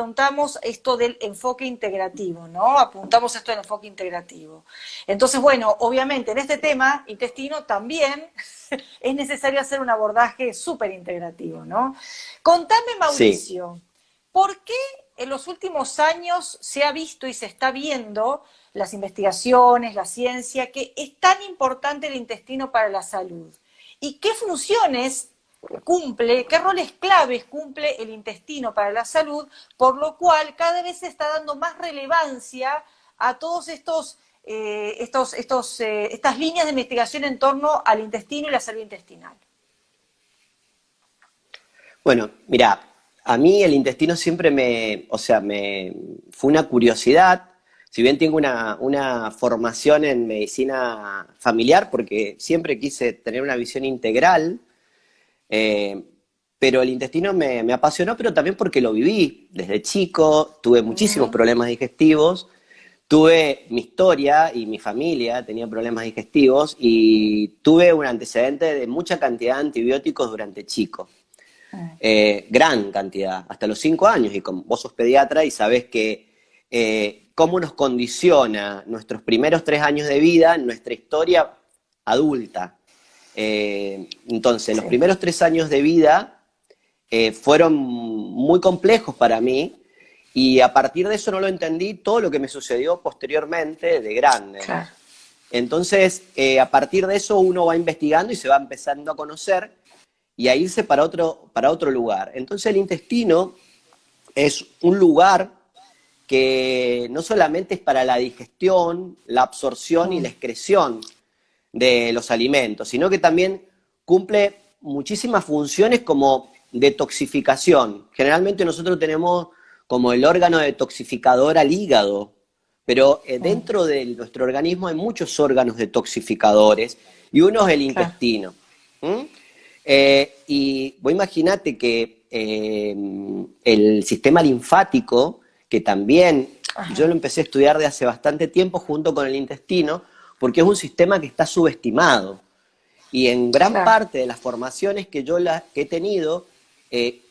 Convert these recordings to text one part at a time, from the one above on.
afrontamos esto del enfoque integrativo, ¿no? Apuntamos esto del enfoque integrativo. Entonces, bueno, obviamente en este tema, intestino, también es necesario hacer un abordaje súper integrativo, ¿no? Contame, Sí. Mauricio, ¿por qué en los últimos años se ha visto y se está viendo las investigaciones, la ciencia, que es tan importante el intestino para la salud? ¿Y qué funciones cumple, qué roles claves cumple el intestino para la salud, por lo cual cada vez se está dando más relevancia a todos estas líneas de investigación en torno al intestino y la salud intestinal? Bueno, mira, a mí el intestino siempre fue una curiosidad. Si bien tengo una formación en medicina familiar, porque siempre quise tener una visión integral, eh, pero el intestino me apasionó, pero también porque lo viví desde chico, tuve muchísimos Mm, problemas digestivos, tuve mi historia y mi familia tenía problemas digestivos y tuve un antecedente de mucha cantidad de antibióticos durante chico. mm, Gran cantidad, hasta los 5 años, y como vos sos pediatra y sabés que cómo nos condiciona nuestros primeros 3 años de vida, nuestra historia adulta. Entonces, los sí, primeros 3 años de vida fueron muy complejos para mí, y a partir de eso no lo entendí todo lo que me sucedió posteriormente de grande. claro. Entonces, a partir de eso uno va investigando y se va empezando a conocer y a irse para otro lugar. Entonces el intestino es un lugar que no solamente es para la digestión, la absorción y la Mm, excreción de los alimentos, sino que también cumple muchísimas funciones como detoxificación. Generalmente nosotros tenemos como el órgano detoxificador al hígado, pero mm, dentro de nuestro organismo hay muchos órganos detoxificadores y uno es el claro. intestino. ¿Mm? Y vos imaginate que el sistema linfático, que también yo Ajá, lo empecé a estudiar de hace bastante tiempo junto con el intestino, porque es un sistema que está subestimado. Y en gran claro. parte de las formaciones que he tenido,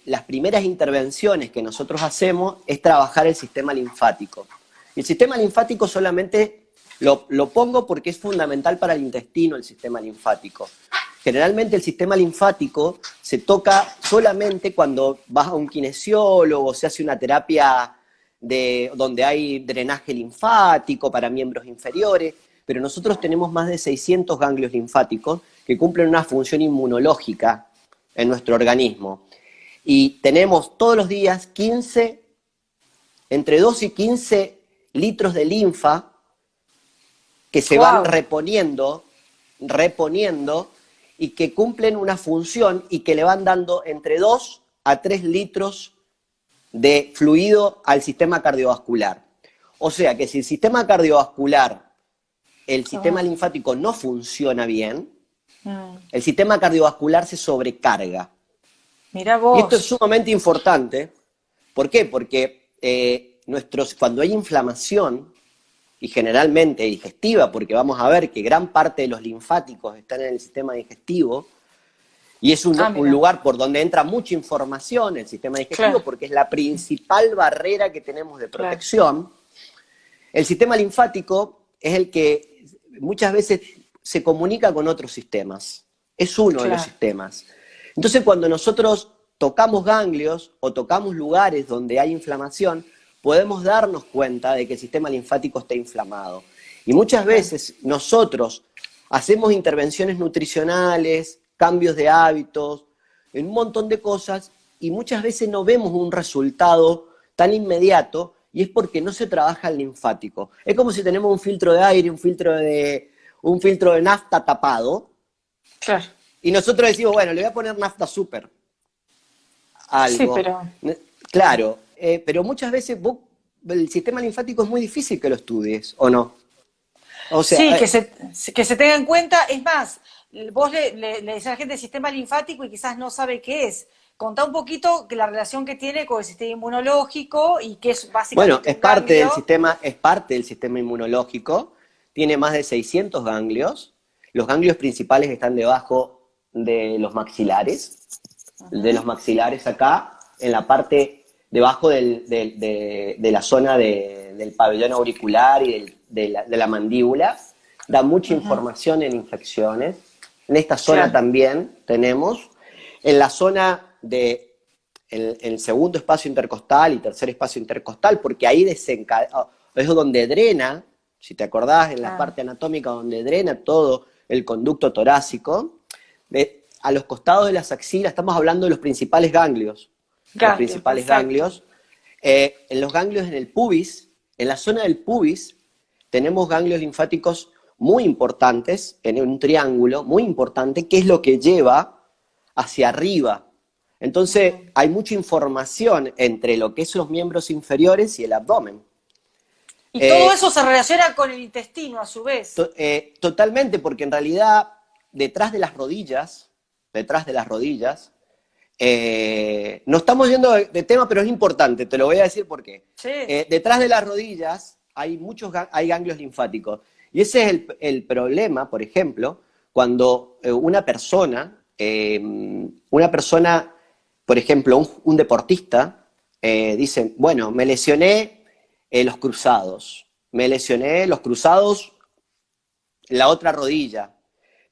las primeras intervenciones que nosotros hacemos es trabajar el sistema linfático. Y el sistema linfático solamente lo pongo porque es fundamental para el intestino, el sistema linfático. Generalmente el sistema linfático se toca solamente cuando vas a un kinesiólogo, se hace una terapia donde hay drenaje linfático para miembros inferiores, pero nosotros tenemos más de 600 ganglios linfáticos que cumplen una función inmunológica en nuestro organismo. Y tenemos todos los días entre 2 y 15 litros de linfa que se van Wow. reponiendo y que cumplen una función y que le van dando entre 2 a 3 litros de fluido al sistema cardiovascular. O sea que si el sistema cardiovascular, el sistema Oh, linfático no funciona bien, mm. el sistema cardiovascular se sobrecarga. Mira Y esto es vos. sumamente importante. ¿Por qué? Porque cuando hay inflamación, y generalmente digestiva, porque vamos a ver que gran parte de los linfáticos están en el sistema digestivo, y es Ah, un mira. lugar por donde entra mucha información el sistema digestivo, Claro, porque es la principal barrera que tenemos de claro. protección. El sistema linfático es el que muchas veces se comunica con otros sistemas, es uno de los Claro. sistemas. Entonces, cuando nosotros tocamos ganglios o tocamos lugares donde hay inflamación, podemos darnos cuenta de que el sistema linfático está inflamado. Y muchas Claro. veces nosotros hacemos intervenciones nutricionales, cambios de hábitos, en un montón de cosas, y muchas veces no vemos un resultado tan inmediato, y es porque no se trabaja el linfático. Es como si tenemos un filtro de aire, un filtro de nafta tapado, Claro. y nosotros decimos, bueno, le voy a poner nafta super a Sí, algo. pero claro. Claro, pero muchas veces el sistema linfático es muy difícil que lo estudies, ¿o no? O sea, Sí, que se tenga en cuenta. Es más, vos le decís a la gente el sistema linfático y quizás no sabe qué es. Contá un poquito que la relación que tiene con el sistema inmunológico y que es bueno, básicamente un ganglio. es parte del sistema inmunológico, tiene más de 600 ganglios, los ganglios principales están debajo de los maxilares Ujú. acá, en la parte debajo de la zona del pabellón auricular y de la mandíbula. Da mucha información en infecciones. En esta zona también tenemos. En la zona el segundo espacio intercostal y tercer espacio intercostal, porque ahí es donde drena, si te acordás, en la parte anatómica donde drena todo el conducto torácico. A los costados de las axilas, estamos hablando de los principales ganglios. Los principales ganglios. En los ganglios en el pubis, en la zona del pubis, tenemos ganglios linfáticos muy importantes, en un triángulo muy importante, que es lo que lleva hacia arriba. Entonces, hay mucha información entre lo que son los miembros inferiores y el abdomen. Y todo eso se relaciona con el intestino, a su vez. Totalmente, porque en realidad, detrás de las rodillas, no estamos yendo de tema, pero es importante, te lo voy a decir por qué. Sí. Detrás de las rodillas hay ganglios linfáticos. Y ese es el problema, por ejemplo, cuando una persona, por ejemplo, un deportista, dice, bueno, me lesioné los cruzados, la otra rodilla,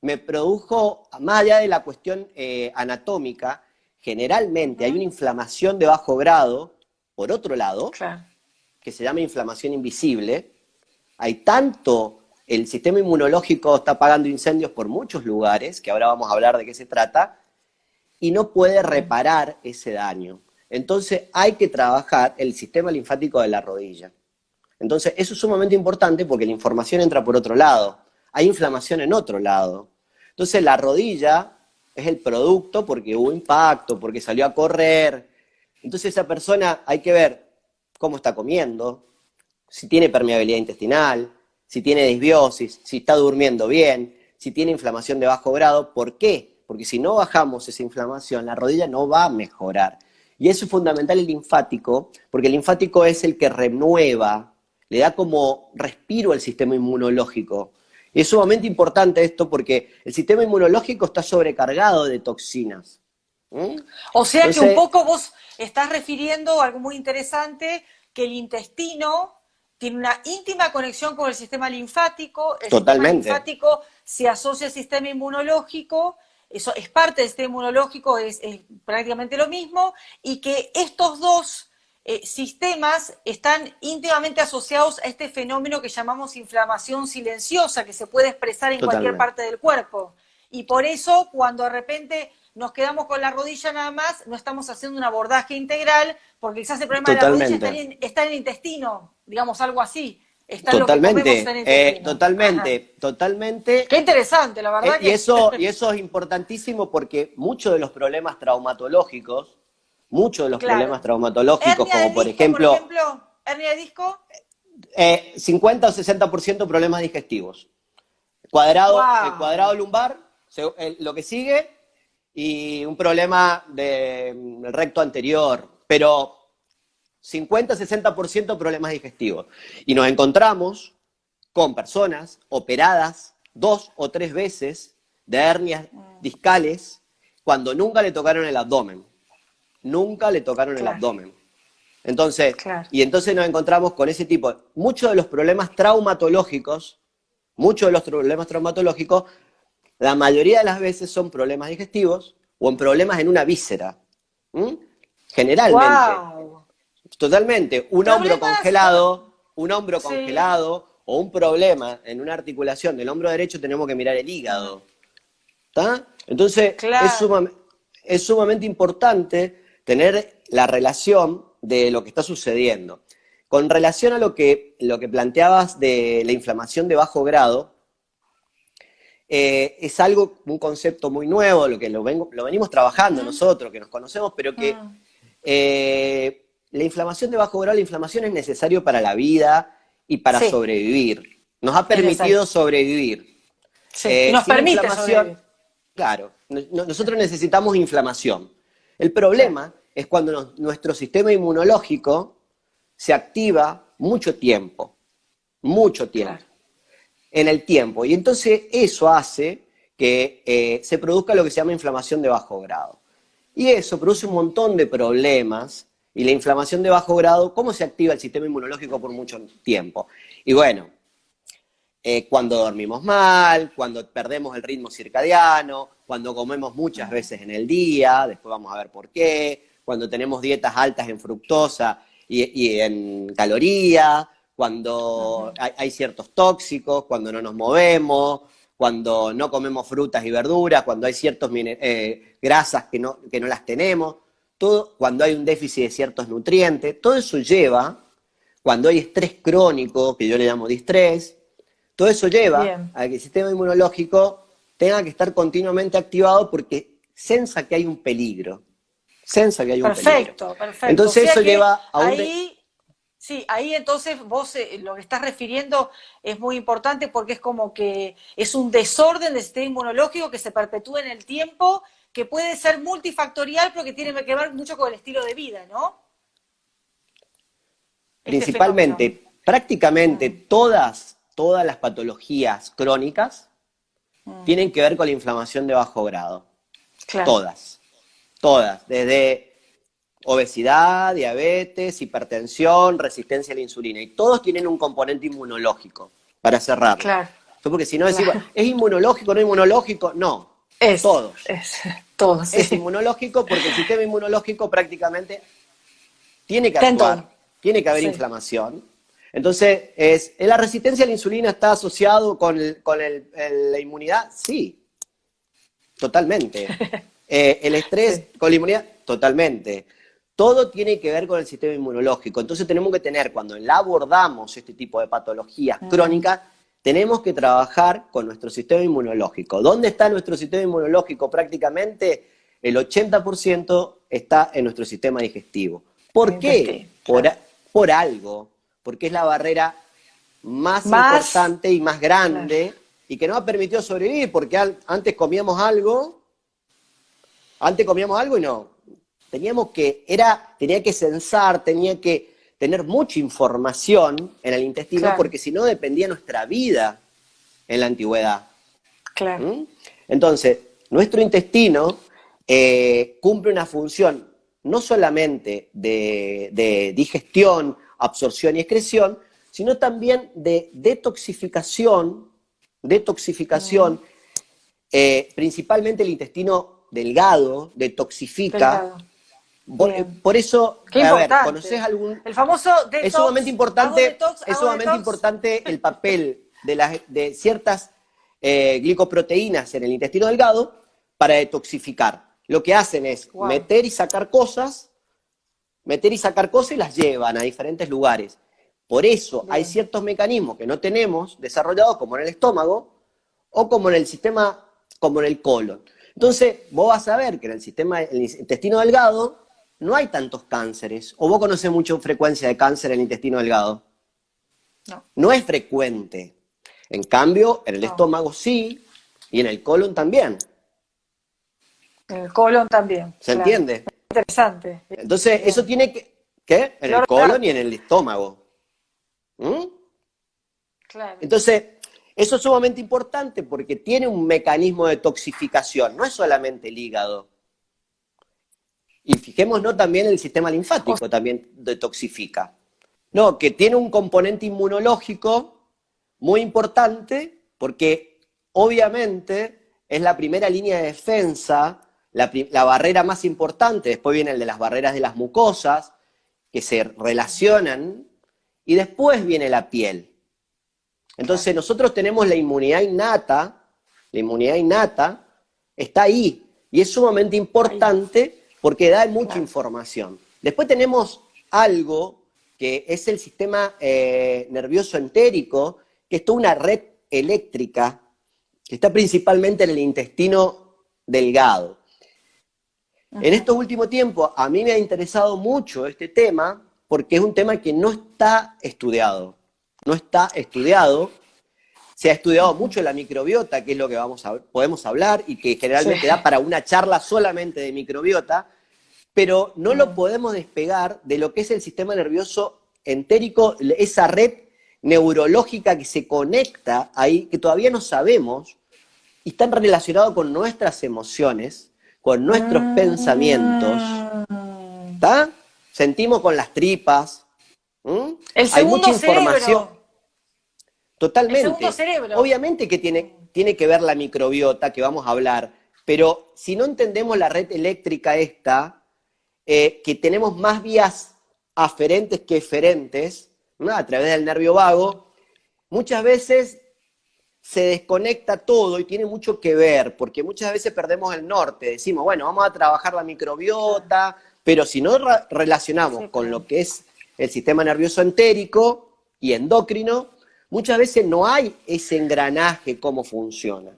me produjo, más allá de la cuestión anatómica, generalmente hay una inflamación de bajo grado, por otro lado, que se llama inflamación invisible. Hay tanto, el sistema inmunológico está apagando incendios por muchos lugares, que ahora vamos a hablar de qué se trata, y no puede reparar ese daño. Entonces hay que trabajar el sistema linfático de la rodilla. Entonces eso es sumamente importante porque la información entra por otro lado. Hay inflamación en otro lado. Entonces la rodilla es el producto porque hubo impacto, porque salió a correr. Entonces esa persona hay que ver cómo está comiendo, si tiene permeabilidad intestinal, si tiene disbiosis, si está durmiendo bien, si tiene inflamación de bajo grado. ¿Por qué? Porque si no bajamos esa inflamación, la rodilla no va a mejorar. Y eso es fundamental el linfático, porque el linfático es el que renueva, le da como respiro al sistema inmunológico. Y es sumamente importante esto porque el sistema inmunológico está sobrecargado de toxinas. O sea que un poco vos estás refiriendo a algo muy interesante, que el intestino tiene una íntima conexión con el sistema linfático. Totalmente. Sistema linfático se asocia al sistema inmunológico, eso es parte del sistema inmunológico, es prácticamente lo mismo, y que estos dos sistemas están íntimamente asociados a este fenómeno que llamamos inflamación silenciosa, que se puede expresar en cualquier parte del cuerpo. Y por eso, cuando de repente nos quedamos con la rodilla nada más, no estamos haciendo un abordaje integral, porque quizás el problema de la rodilla está en el intestino, digamos algo así. Totalmente. Qué interesante, la verdad. Y eso es importantísimo porque muchos de los problemas traumatológicos, como por ejemplo, hernia de disco, 50 o 60% problemas digestivos. Cuadrado lumbar, lo que sigue, y un problema del recto anterior, pero 50-60% problemas digestivos. Y nos encontramos con personas operadas 2 o 3 veces de hernias discales cuando nunca le tocaron el abdomen. Entonces, y entonces nos encontramos con ese tipo. Muchos de los problemas traumatológicos, la mayoría de las veces son problemas digestivos o en problemas en una víscera. Generalmente. Wow. Totalmente. Un hombro congelado o un problema en una articulación del hombro derecho, tenemos que mirar el hígado. ¿Está? Entonces, es sumamente importante tener la relación de lo que está sucediendo. Con relación a lo que planteabas de la inflamación de bajo grado, es un concepto muy nuevo, lo venimos trabajando nosotros, que nos conocemos, pero que la inflamación de bajo grado, la inflamación es necesario para la vida y para sobrevivir. Nos ha permitido sobrevivir. Nos permite sobrevivir. Claro, nosotros necesitamos inflamación. El problema es cuando nuestro sistema inmunológico se activa mucho tiempo. En el tiempo. Y entonces eso hace que se produzca lo que se llama inflamación de bajo grado. Y eso produce un montón de problemas Y la inflamación de bajo grado, ¿cómo se activa el sistema inmunológico por mucho tiempo? Y bueno, cuando dormimos mal, cuando perdemos el ritmo circadiano, cuando comemos muchas veces en el día, después vamos a ver por qué, cuando tenemos dietas altas en fructosa y en caloría, cuando hay ciertos tóxicos, cuando no nos movemos, cuando no comemos frutas y verduras, cuando hay ciertas grasas que no las tenemos, todo, cuando hay un déficit de ciertos nutrientes, todo eso lleva, cuando hay estrés crónico, que yo le llamo distrés, todo eso lleva a que el sistema inmunológico tenga que estar continuamente activado porque sensa que hay un peligro. Sensa que hay un peligro. Perfecto. Entonces eso lleva a un... Sí, ahí entonces vos lo que estás refiriendo es muy importante porque es como que es un desorden del sistema inmunológico que se perpetúa en el tiempo, que puede ser multifactorial, pero que tiene que ver mucho con el estilo de vida, ¿no? Principalmente, prácticamente todas las patologías crónicas tienen que ver con la inflamación de bajo grado. Claro. Todas, desde obesidad, diabetes, hipertensión, resistencia a la insulina, y todos tienen un componente inmunológico, para cerrar. Claro. Porque si no decimos, ¿es inmunológico, no inmunológico? No, todos. Es inmunológico porque el sistema inmunológico prácticamente tiene que actuar, tiene que haber inflamación. Entonces, ¿la resistencia a la insulina está asociado con la inmunidad? Sí, totalmente. El estrés con la inmunidad, totalmente. Todo tiene que ver con el sistema inmunológico. Entonces tenemos que tener, cuando abordamos este tipo de patologías crónicas, tenemos que trabajar con nuestro sistema inmunológico. ¿Dónde está nuestro sistema inmunológico? Prácticamente el 80% está en nuestro sistema digestivo. ¿Por qué? Por algo. Porque es la barrera más importante y más grande y que nos ha permitido sobrevivir, porque antes comíamos algo y no. Tenía que censar, tenía que tener mucha información en el intestino, porque si no dependía nuestra vida en la antigüedad. Claro. Entonces, nuestro intestino cumple una función no solamente de digestión, absorción y excreción, sino también de detoxificación, principalmente el intestino delgado, detoxifica. Por eso, a ver, ¿conocés algún? El famoso detox. Es sumamente importante el papel de ciertas glicoproteínas en el intestino delgado para detoxificar. Lo que hacen es meter y sacar cosas y las llevan a diferentes lugares. Por eso hay ciertos mecanismos que no tenemos desarrollados, como en el estómago o como en el sistema, como en el colon. Entonces, vos vas a ver que en el intestino delgado no hay tantos cánceres. ¿O vos conocés mucha frecuencia de cáncer en el intestino delgado? No. No es frecuente. En cambio, en el estómago sí, y en el colon también. En el colon también. ¿Se entiende? Interesante. Entonces, eso tiene ¿qué? En el colon y en el estómago. Claro. Entonces, eso es sumamente importante porque tiene un mecanismo de toxificación, no es solamente el hígado. Y fijémonos también el sistema linfático también detoxifica. No, que tiene un componente inmunológico muy importante porque obviamente es la primera línea de defensa, la barrera más importante, después viene el de las barreras de las mucosas, que se relacionan, y después viene la piel. Entonces nosotros tenemos la inmunidad innata está ahí, y es sumamente importante porque da mucha información. Después tenemos algo que es el sistema nervioso entérico, que es toda una red eléctrica, que está principalmente en el intestino delgado. En estos últimos tiempos a mí me ha interesado mucho este tema, porque es un tema que no está estudiado. Se ha estudiado mucho la microbiota, que es lo que podemos hablar, y que generalmente da para una charla solamente de microbiota, pero no lo podemos despegar de lo que es el sistema nervioso entérico, esa red neurológica que se conecta ahí, que todavía no sabemos, y están relacionados con nuestras emociones, con nuestros pensamientos. ¿Está? sentimos con las tripas. El Hay mucha segundo información. cerebro. Totalmente. El segundo cerebro. Obviamente que tiene que ver la microbiota, que vamos a hablar, pero si no entendemos la red eléctrica esta, que tenemos más vías aferentes que eferentes, ¿no? A través del nervio vago, muchas veces se desconecta todo y tiene mucho que ver, porque muchas veces perdemos el norte. Decimos, bueno, vamos a trabajar la microbiota, pero si no relacionamos con lo que es el sistema nervioso entérico y endocrino, muchas veces no hay ese engranaje cómo funciona.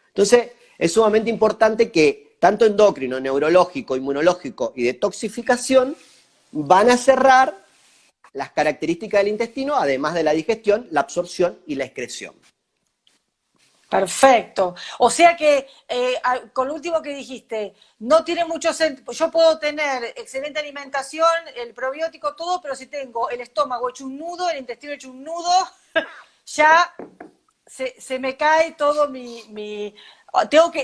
Entonces, es sumamente importante que tanto endocrino, neurológico, inmunológico y detoxificación van a cerrar las características del intestino, además de la digestión, la absorción y la excreción. Perfecto. O sea que, con lo último que dijiste, no tiene mucho sentido. Yo puedo tener excelente alimentación, el probiótico, todo, pero si tengo el estómago hecho un nudo, el intestino hecho un nudo, ya se me cae todo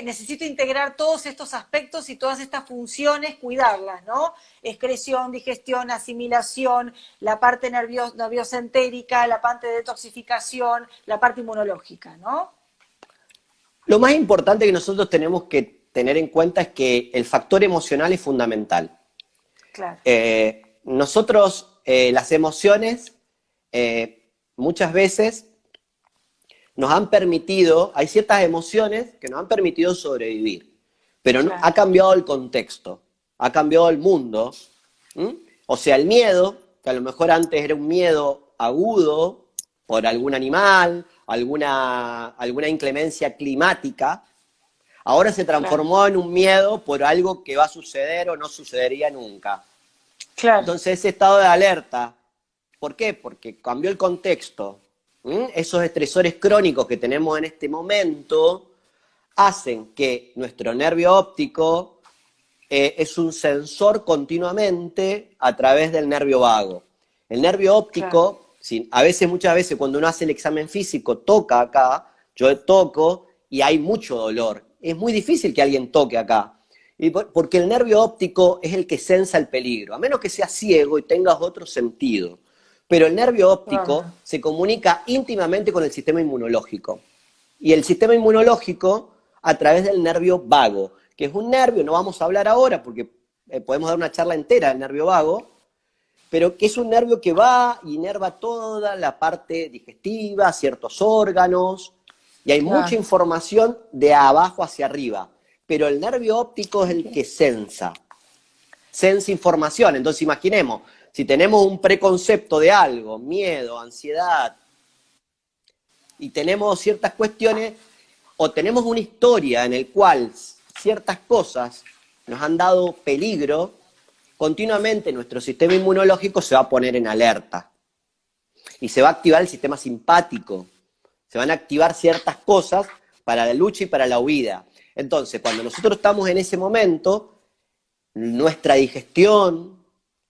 necesito integrar todos estos aspectos y todas estas funciones, cuidarlas, ¿no? Excreción, digestión, asimilación, la parte nerviosa entérica, la parte de detoxificación, la parte inmunológica, ¿no? Lo más importante que nosotros tenemos que tener en cuenta es que el factor emocional es fundamental. Claro. Nosotros, las emociones, muchas veces nos han permitido, hay ciertas emociones que nos han permitido sobrevivir, pero Claro. ha cambiado el contexto, ha cambiado el mundo. O sea, el miedo, que a lo mejor antes era un miedo agudo por algún animal, alguna inclemencia climática, ahora se transformó en un miedo por algo que va a suceder o no sucedería nunca. Claro. Entonces, ese estado de alerta, ¿por qué? Porque cambió el contexto. Esos estresores crónicos que tenemos en este momento hacen que nuestro nervio óptico es un sensor continuamente a través del nervio vago. El nervio óptico, claro, muchas veces cuando uno hace el examen físico, toca acá, yo toco y hay mucho dolor. Es muy difícil que alguien toque acá. Porque el nervio óptico es el que sensa el peligro, a menos que seas ciego y tengas otro sentido. Pero el nervio óptico se comunica íntimamente con el sistema inmunológico. Y el sistema inmunológico a través del nervio vago, que es un nervio, no vamos a hablar ahora porque podemos dar una charla entera del nervio vago, pero que es un nervio que va y inerva toda la parte digestiva, ciertos órganos, y hay mucha información de abajo hacia arriba. Pero el nervio óptico es el que sensa información. Entonces imaginemos, si tenemos un preconcepto de algo, miedo, ansiedad, y tenemos ciertas cuestiones, o tenemos una historia en la cual ciertas cosas nos han dado peligro, continuamente nuestro sistema inmunológico se va a poner en alerta. Y se va a activar el sistema simpático. Se van a activar ciertas cosas para la lucha y para la huida. Entonces, cuando nosotros estamos en ese momento, nuestra digestión,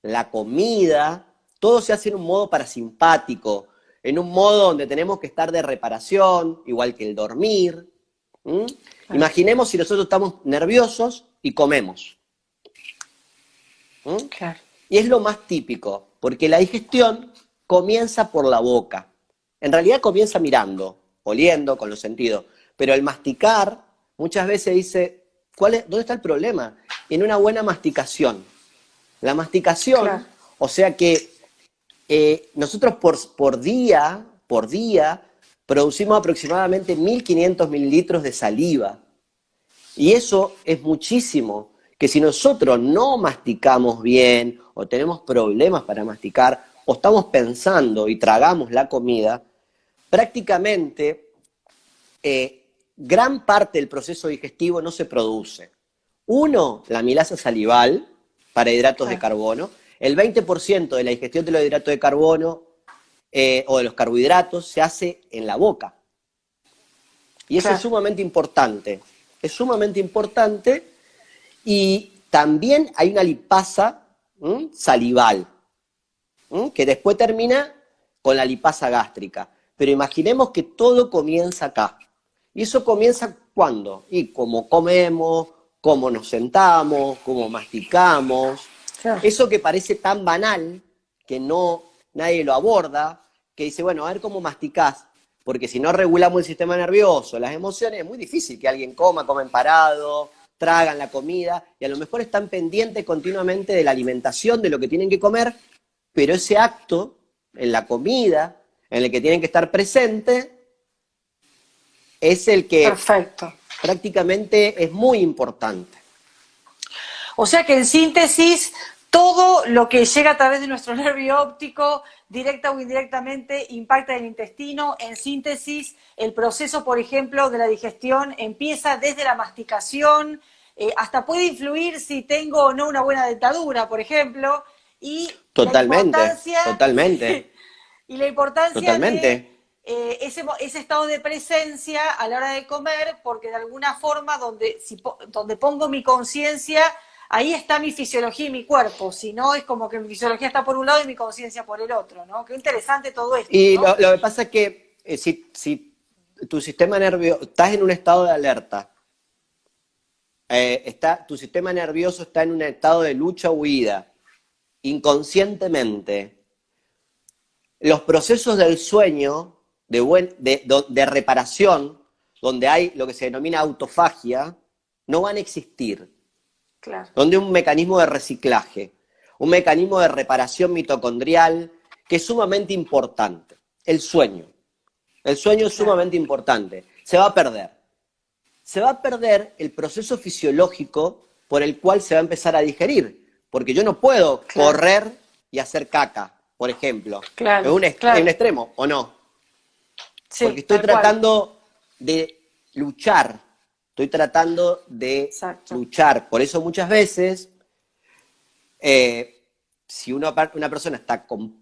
la comida, todo se hace en un modo parasimpático, en un modo donde tenemos que estar de reparación, igual que el dormir. Claro. Imaginemos si nosotros estamos nerviosos y comemos. Claro. Y es lo más típico, porque la digestión comienza por la boca. En realidad comienza mirando, oliendo, con los sentidos, pero el masticar muchas veces dice, ¿dónde está el problema? En una buena masticación. La masticación, claro, o sea que nosotros por día producimos aproximadamente 1.500 mililitros de saliva. Y eso es muchísimo, que si nosotros no masticamos bien, o tenemos problemas para masticar, o estamos pensando y tragamos la comida, prácticamente gran parte del proceso digestivo no se produce. Uno, la amilasa salival, para hidratos de carbono. El 20% de la digestión de los hidratos de carbono o de los carbohidratos se hace en la boca. Y eso es sumamente importante. Es sumamente importante. Y también hay una lipasa salival, que después termina con la lipasa gástrica. Pero imaginemos que todo comienza acá. ¿Y eso comienza cuándo? Y cómo comemos, cómo nos sentamos, cómo masticamos. Claro. Eso que parece tan banal, que nadie lo aborda, que dice, bueno, a ver cómo masticás, porque si no regulamos el sistema nervioso, las emociones, es muy difícil que alguien comen parado, tragan la comida, y a lo mejor están pendientes continuamente de la alimentación, de lo que tienen que comer, pero ese acto, en la comida, en el que tienen que estar presentes, es el que Perfecto. prácticamente es muy importante. O sea que en síntesis, todo lo que llega a través de nuestro nervio óptico, directa o indirectamente, impacta el intestino. En síntesis, el proceso, por ejemplo, de la digestión empieza desde la masticación, hasta puede influir si tengo o no una buena dentadura, por ejemplo, y la Totalmente, importancia, totalmente, y la importancia de totalmente. ese estado de presencia a la hora de comer, porque de alguna forma donde pongo mi conciencia, ahí está mi fisiología y mi cuerpo. Si no, es como que mi fisiología está por un lado y mi conciencia por el otro, ¿no? Qué interesante todo esto, Y ¿no? lo que pasa es que si tu sistema nervioso, estás en un estado de alerta, tu sistema nervioso está en un estado de lucha o huida, inconscientemente, los procesos del sueño, de reparación, donde hay lo que se denomina autofagia, no van a existir. Claro. Donde un mecanismo de reciclaje, un mecanismo de reparación mitocondrial, que es sumamente importante. El sueño. El sueño es sumamente importante. Se va a perder. Se va a perder el proceso fisiológico por el cual se va a empezar a digerir. Porque yo no puedo correr y hacer caca, por ejemplo. Claro, Es un extremo, ¿o no? Sí, porque estoy tal cual. tratando de luchar. Estoy tratando de Exacto. luchar. Por eso muchas veces, si una persona está con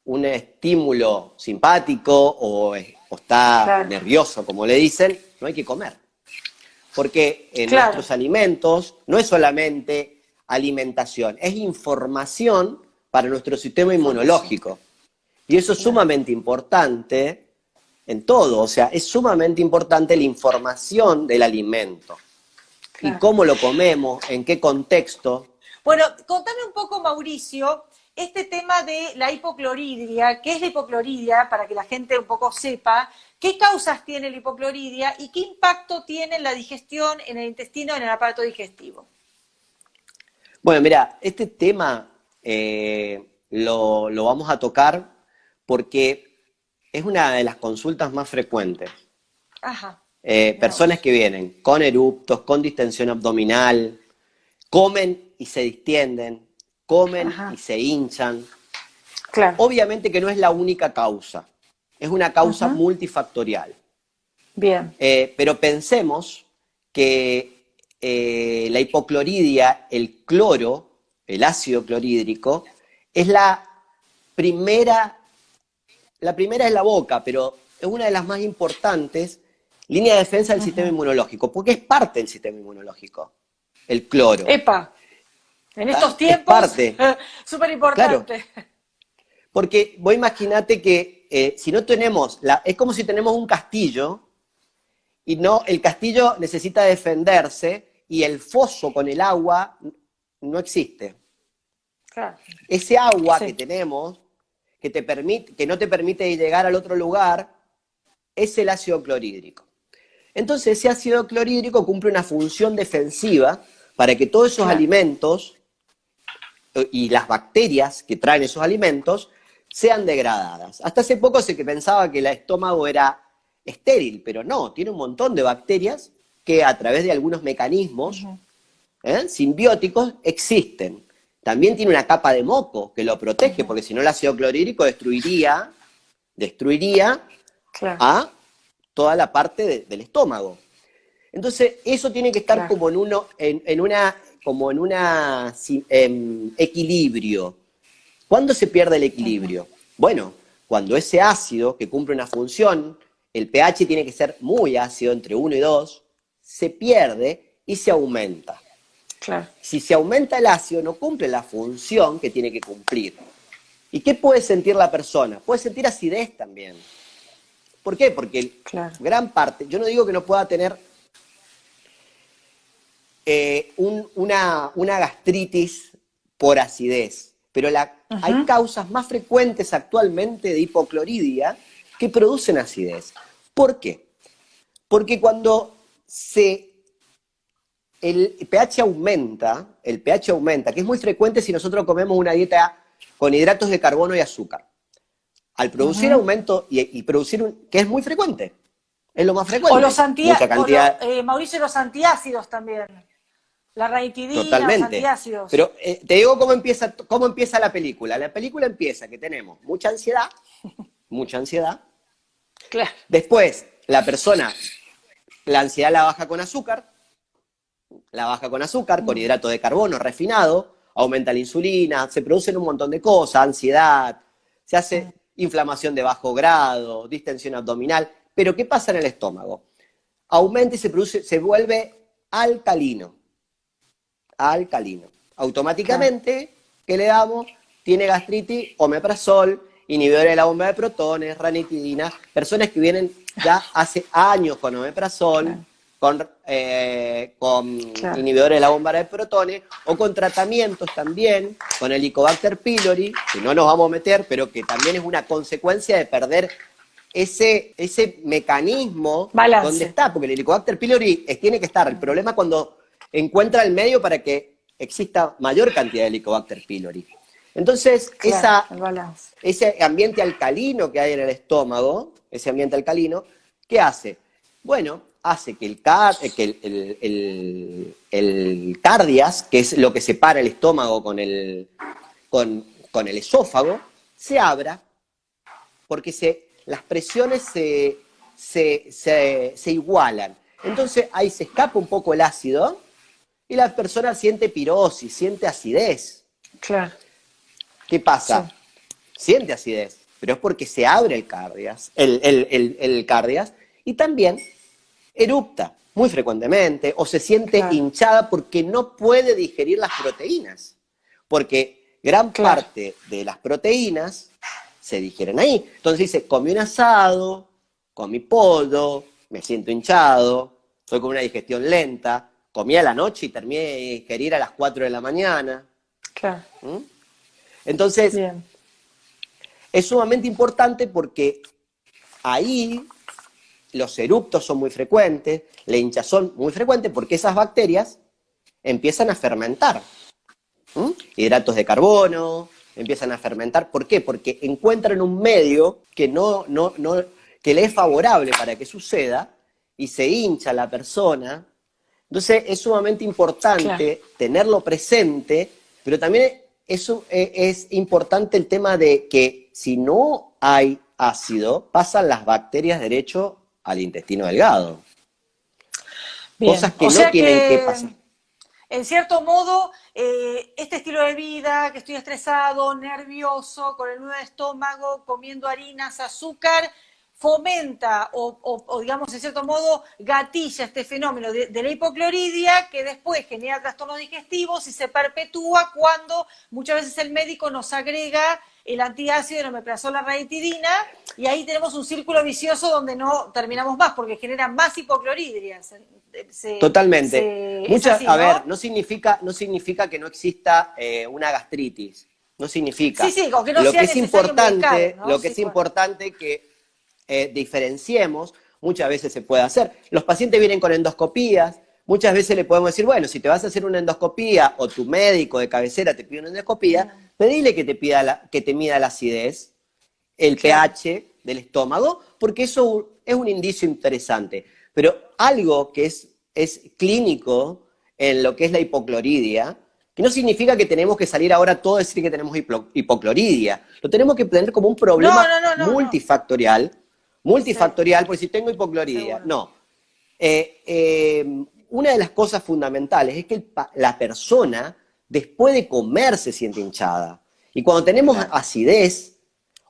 un estímulo simpático o está nervioso, como le dicen, no hay que comer. Porque en nuestros alimentos no es solamente alimentación, es información para nuestro sistema inmunológico. Y eso es sumamente importante en todo, o sea, es sumamente importante la información del alimento. Y cómo lo comemos, en qué contexto. Bueno, contame un poco, Mauricio, este tema de la hipocloridria. ¿Qué es la hipocloridria? Para que la gente un poco sepa, ¿qué causas tiene la hipocloridria y qué impacto tiene en la digestión, en el intestino, en el aparato digestivo? Bueno, mira, este tema lo vamos a tocar porque es una de las consultas más frecuentes. Ajá. Personas que vienen con eruptos, con distensión abdominal, comen y se distienden, comen y se hinchan. Claro. Obviamente que no es la única causa, es una causa multifactorial. Bien. Pero pensemos que la hipocloridia, el cloro, el ácido clorhídrico, es la primera es la boca, pero es una de las más importantes línea de defensa del sistema inmunológico, porque es parte del sistema inmunológico, el cloro. ¡Epa! En estos Es tiempos, parte. súper importante. Claro, porque vos imaginate que si no tenemos, es como si tenemos un castillo y no, el castillo necesita defenderse y el foso con el agua no existe. Claro. Ese agua que tenemos, que no te permite llegar al otro lugar, es el ácido clorhídrico. Entonces ese ácido clorhídrico cumple una función defensiva para que todos esos alimentos y las bacterias que traen esos alimentos sean degradadas. Hasta hace poco se pensaba que el estómago era estéril, pero no, tiene un montón de bacterias que a través de algunos mecanismos simbióticos existen. También tiene una capa de moco que lo protege, porque si no el ácido clorhídrico destruiría a toda la parte del estómago. Entonces, eso tiene que estar como en un equilibrio. ¿Cuándo se pierde el equilibrio? Bueno, cuando ese ácido que cumple una función, el pH tiene que ser muy ácido, entre 1 y 2, se pierde y se aumenta. Claro. Si se aumenta el ácido, no cumple la función que tiene que cumplir. ¿Y qué puede sentir la persona? Puede sentir acidez también. ¿Por qué? Porque gran parte, yo no digo que no pueda tener una gastritis por acidez, pero hay causas más frecuentes actualmente de hipocloridia que producen acidez. ¿Por qué? Porque cuando el pH aumenta, que es muy frecuente si nosotros comemos una dieta con hidratos de carbono y azúcar. Al producir aumento y producir que es muy frecuente, es lo más frecuente. O los mucha cantidad. Mauricio, los antiácidos también. La ranitidina, Totalmente. los antiácidos. Pero te digo cómo empieza la película. La película empieza que tenemos mucha ansiedad. Claro. Después, la ansiedad la baja con azúcar, con hidrato de carbono refinado, aumenta la insulina, se producen un montón de cosas, ansiedad, se hace inflamación de bajo grado, distensión abdominal. Pero ¿qué pasa en el estómago? Aumenta y se vuelve alcalino. Automáticamente, ¿qué le damos? Tiene gastritis, omeprazol, inhibidores de la bomba de protones, ranitidina, personas que vienen ya hace años con omeprazol, con inhibidores de la bomba de protones, o con tratamientos también, con el Helicobacter pylori, que no nos vamos a meter, pero que también es una consecuencia de perder ese mecanismo balance. Donde está, porque el Helicobacter pylori tiene que estar. El problema es cuando encuentra el medio para que exista mayor cantidad de Helicobacter pylori. Entonces, ese ambiente alcalino que hay en el estómago, ¿qué hace? Bueno, hace que el cardias, que es lo que separa el estómago con el esófago, se abra, porque las presiones se igualan. Entonces ahí se escapa un poco el ácido y la persona siente pirosis, siente acidez. Claro. ¿Qué pasa? Sí. Siente acidez, pero es porque se abre el cardias y también erupta muy frecuentemente o se siente hinchada porque no puede digerir las proteínas. Porque gran parte de las proteínas se digieren ahí. Entonces dice, comí un asado, comí pollo, me siento hinchado, estoy con una digestión lenta, comí a la noche y terminé de digerir a las 4 de la mañana. Claro. Entonces, es sumamente importante porque ahí los eruptos son muy frecuentes, la hinchazón muy frecuente, porque esas bacterias empiezan a fermentar. Hidratos de carbono, empiezan a fermentar. ¿Por qué? Porque encuentran un medio que que le es favorable para que suceda y se hincha la persona. Entonces es sumamente importante tenerlo presente, pero también es importante el tema de que si no hay ácido, pasan las bacterias derecho al intestino delgado. Bien. Cosas que no tienen que pasar. En cierto modo, este estilo de vida, que estoy estresado, nervioso, con el nudo de estómago, comiendo harinas, azúcar, fomenta o digamos, en cierto modo, gatilla este fenómeno de la hipocloridia que después genera trastornos digestivos y se perpetúa cuando muchas veces el médico nos agrega el antiácido, el omeprazol, la ranitidina, y ahí tenemos un círculo vicioso donde no terminamos más, porque genera más hipocloridia. Totalmente. Así, a ver, no significa que no exista una gastritis. No significa. Sí, o que no sea necesario medicar, ¿no? Lo que es importante que diferenciemos, muchas veces se puede hacer. Los pacientes vienen con endoscopías, muchas veces le podemos decir, bueno, si te vas a hacer una endoscopía o tu médico de cabecera te pide una endoscopía, pedile que te mida la acidez, el pH del estómago, porque eso es un indicio interesante. Pero algo que es clínico en lo que es la hipocloridia, que no significa que tenemos que salir ahora todos a decir que tenemos hipocloridia. Lo tenemos que tener como un problema multifactorial, porque si tengo hipocloridia, una de las cosas fundamentales es que la persona después de comer se siente hinchada. Y cuando tenemos acidez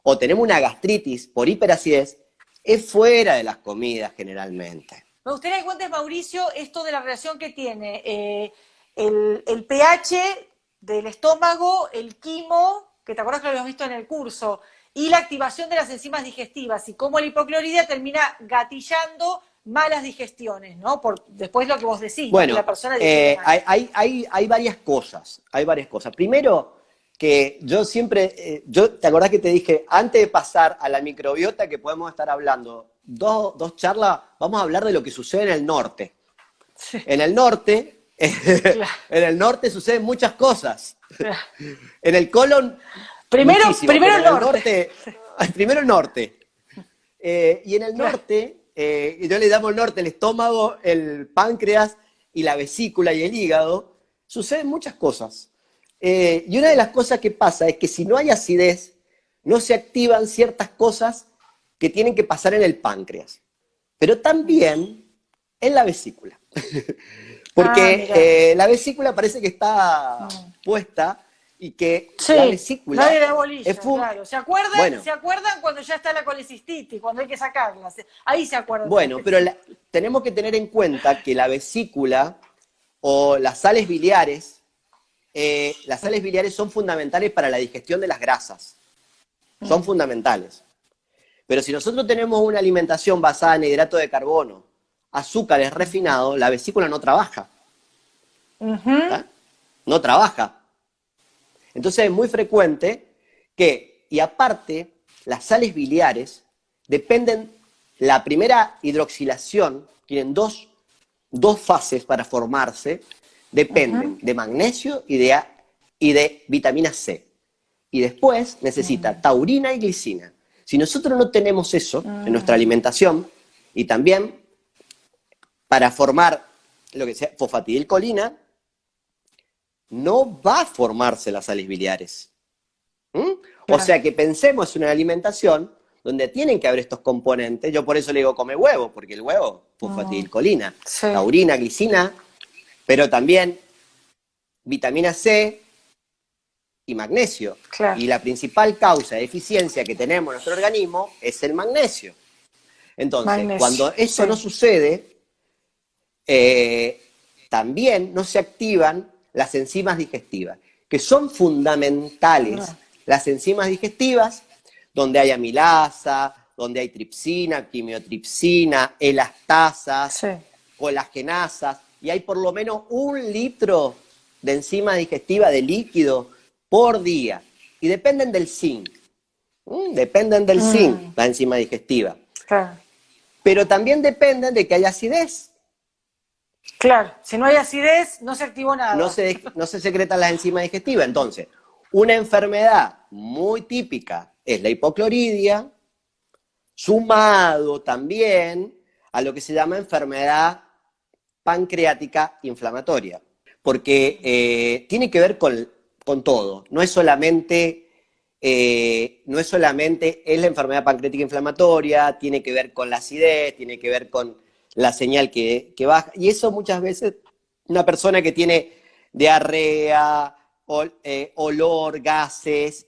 o tenemos una gastritis por hiperacidez, es fuera de las comidas generalmente. Me gustaría que cuentes, Mauricio, esto de la relación que tiene el pH del estómago, el quimo, que te acuerdas que lo habíamos visto en el curso, y la activación de las enzimas digestivas, y cómo la hipocloridia termina gatillando malas digestiones, ¿no? Después lo que vos decís, bueno, ¿no? Que la persona digiere mal. hay varias cosas, Primero, que yo siempre, ¿te acordás que te dije, antes de pasar a la microbiota, que podemos estar hablando dos charlas, vamos a hablar de lo que sucede en el norte? Sí, En el norte, claro, en el norte suceden muchas cosas. claro. En el colon, Primero muchísimo, el pero en el norte. primero el norte. Y en el Claro. norte, yo le llamo el norte, el estómago, el páncreas y la vesícula y el hígado, suceden muchas cosas. Y una de las cosas que pasa es que si no hay acidez, no se activan ciertas cosas que tienen que pasar en el páncreas, pero también en la vesícula. Porque la vesícula parece que está puesta y que Sí, la vesícula nadie da bolilla, es claro. bueno, ¿Se acuerdan cuando ya está la colecistitis, cuando hay que sacarla? Ahí se acuerdan. bueno, pero tenemos que tener en cuenta que la vesícula o las sales biliares son fundamentales para la digestión de las grasas. Son fundamentales. Pero si nosotros tenemos una alimentación basada en hidrato de carbono, azúcares refinados, la vesícula no trabaja. ¿Tá? No trabaja. Entonces es muy frecuente que, y aparte, las sales biliares dependen, la primera hidroxilación, tienen dos fases para formarse, dependen de magnesio y de vitamina C. Y después necesita taurina y glicina. Si nosotros no tenemos eso en nuestra alimentación, y también para formar lo que sea fosfatidilcolina, no va a formarse las sales biliares. Claro. O sea que pensemos en una alimentación donde tienen que haber estos componentes. Yo por eso le digo come huevo, porque el huevo, fosfatidilcolina, Sí. taurina, glicina, pero también vitamina C y magnesio. Claro. Y la principal causa de deficiencia que tenemos en nuestro organismo es el magnesio. Entonces, cuando eso no sucede, también no se activan las enzimas digestivas, que son fundamentales. Las enzimas digestivas, donde hay amilasa, donde hay tripsina, quimiotripsina, elastasas, colagenasas, y hay por lo menos 1 litro de enzima digestiva de líquido por día. Y dependen del zinc. Dependen del zinc, la enzima digestiva. Claro. Pero también dependen de que haya acidez. Claro, si no hay acidez, no se activó nada. No se secretan las enzimas digestivas. Entonces, una enfermedad muy típica es la hipocloridia, sumado también a lo que se llama enfermedad pancreática inflamatoria. Porque tiene que ver con todo. No es solamente es la enfermedad pancreática inflamatoria, tiene que ver con la acidez, tiene que ver con la señal que baja. Y eso muchas veces, una persona que tiene diarrea, olor, gases,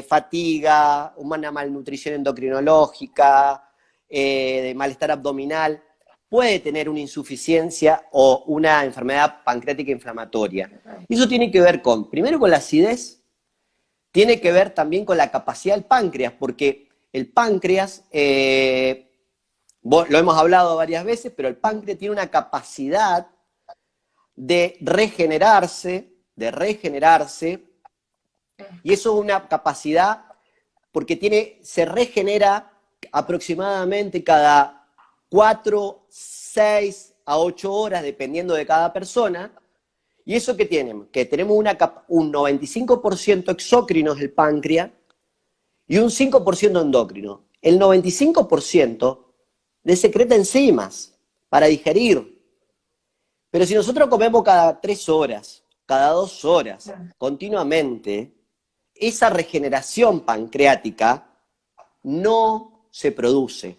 fatiga, una malnutrición endocrinológica, de malestar abdominal, puede tener una insuficiencia o una enfermedad pancreática inflamatoria. Y eso tiene que ver primero con la acidez, tiene que ver también con la capacidad del páncreas, porque el páncreas, lo hemos hablado varias veces, pero el páncreas tiene una capacidad de regenerarse, y eso es una capacidad porque se regenera aproximadamente cada 4, 6 a 8 horas, dependiendo de cada persona. ¿Y eso qué tenemos? Que tenemos un 95% exócrinos del páncreas y un 5% endocrino. El 95% le secreta enzimas para digerir. Pero si nosotros comemos cada 3 horas, cada 2 horas, continuamente, esa regeneración pancreática no se produce.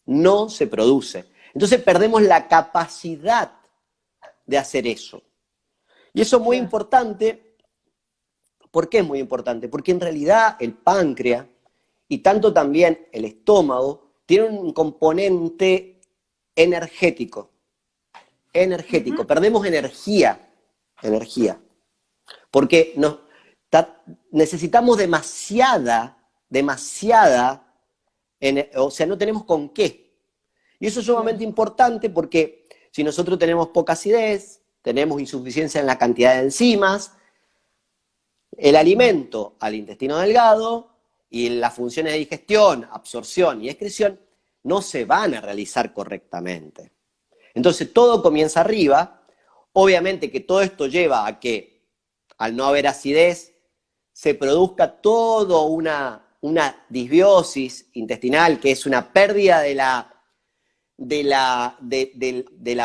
No se produce. Entonces perdemos la capacidad de hacer eso. Y eso es muy importante. ¿Por qué es muy importante? Porque en realidad el páncreas y tanto también el estómago tienen un componente energético. Perdemos energía. Porque necesitamos demasiada, o sea, no tenemos con qué. Y eso es sumamente importante porque si nosotros tenemos poca acidez, tenemos insuficiencia en la cantidad de enzimas, el alimento al intestino delgado y las funciones de digestión, absorción y excreción no se van a realizar correctamente. Entonces todo comienza arriba. Obviamente que todo esto lleva a que, al no haber acidez, se produzca toda una disbiosis intestinal, que es una pérdida de la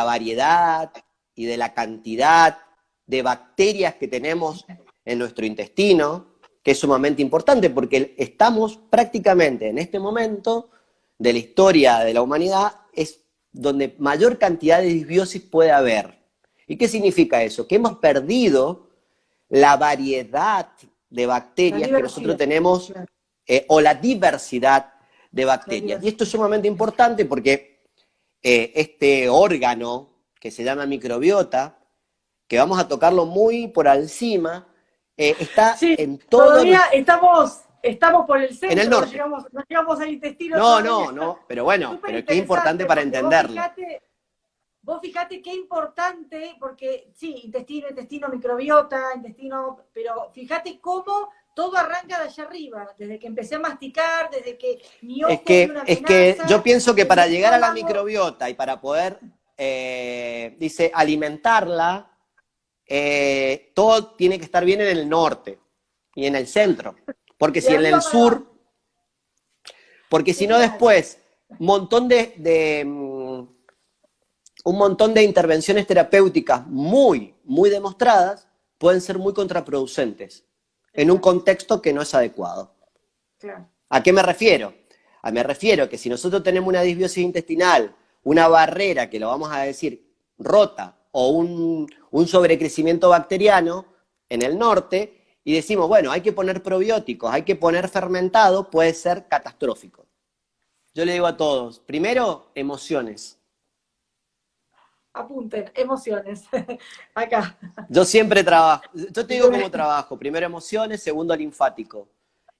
variedad y de la cantidad de bacterias que tenemos en nuestro intestino, que es sumamente importante porque estamos prácticamente en este momento de la historia de la humanidad, es donde mayor cantidad de disbiosis puede haber. ¿Y qué significa eso? Que hemos perdido la variedad de bacterias que nosotros tenemos, o la diversidad de bacterias. Y esto es sumamente importante porque este órgano que se llama microbiota, que vamos a tocarlo muy por encima, está en todo... Todavía estamos por el centro, en el norte. No llegamos al intestino. No, pero bueno, pero es que es importante para entenderlo. Vos fijate qué importante, porque sí, intestino, microbiota, pero fíjate cómo todo arranca de allá arriba, desde que empecé a masticar, desde que mi ojo es que yo pienso que para llegar a la microbiota y para poder, dice, alimentarla, todo tiene que estar bien en el norte y en el centro. Porque si en el sur, porque si no después, un montón de intervenciones terapéuticas muy, muy demostradas pueden ser muy contraproducentes en un contexto que no es adecuado. Claro. ¿A qué me refiero? Me refiero que si nosotros tenemos una disbiosis intestinal, una barrera, que lo vamos a decir, rota, o un sobrecrecimiento bacteriano en el norte, y decimos, bueno, hay que poner probióticos, hay que poner fermentado, puede ser catastrófico. Yo le digo a todos, primero, emociones. Apunten, emociones. Acá. Yo siempre trabajo, yo te digo cómo trabajo, primero emociones, segundo linfático,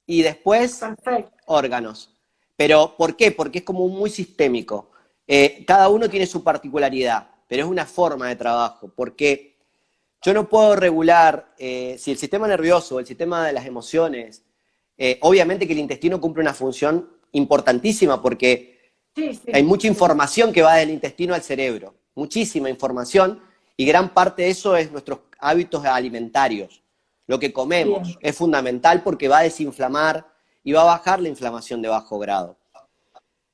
y después órganos. Pero, ¿por qué? Porque es como muy sistémico. Cada uno tiene su particularidad, pero es una forma de trabajo, porque yo no puedo regular, si el sistema nervioso, el sistema de las emociones, obviamente que el intestino cumple una función importantísima, porque hay mucha información que va del intestino al cerebro, muchísima información, y gran parte de eso es nuestros hábitos alimentarios. Lo que comemos es fundamental porque va a desinflamar y va a bajar la inflamación de bajo grado.